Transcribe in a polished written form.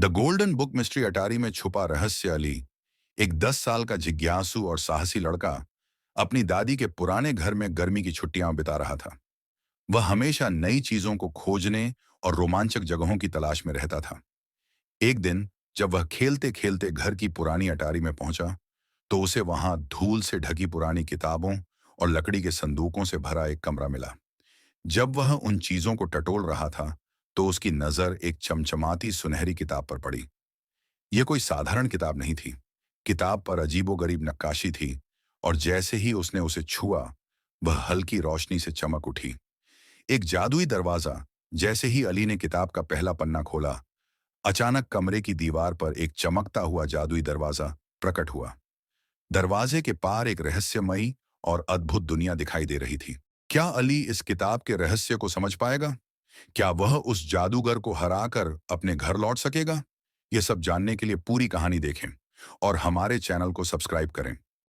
The golden book mystery अटारी में छुपा रहस्य अली, एक 10 साल का जिज्ञासु और साहसी लड़का, अपनी दादी के पुराने घर में गर्मी की छुट्टियां बिता रहा था। वह हमेशा नई चीजों को खोजने और रोमांचक जगहों की तलाश में रहता था। एक दिन जब वह खेलते खेलते घर की पुरानी अटारी में पहुंचा, तो उसे वहां धूल से ढकी पुरानी किताबों और लकड़ी के संदूकों से भरा एक कमरा मिला। जब वह उन चीजों को टटोल रहा था, तो उसकी नजर एक चमचमाती सुनहरी किताब पर पड़ी। यह कोई साधारण किताब नहीं थी। किताब पर अजीबोगरीब नक्काशी थी, और जैसे ही उसने उसे छुआ, वह हल्की रोशनी से चमक उठी। एक जादुई दरवाजा। जैसे ही अली ने किताब का पहला पन्ना खोला, अचानक कमरे की दीवार पर एक चमकता हुआ जादुई दरवाजा प्रकट हुआ। दरवाजे के पार एक रहस्यमयी और अद्भुत दुनिया दिखाई दे रही थी। क्या अली इस किताब के रहस्य को समझ पाएगा? क्या वह उस जादूगर को हराकर अपने घर लौट सकेगा? यह सब जानने के लिए पूरी कहानी देखें और हमारे चैनल को सब्सक्राइब करें।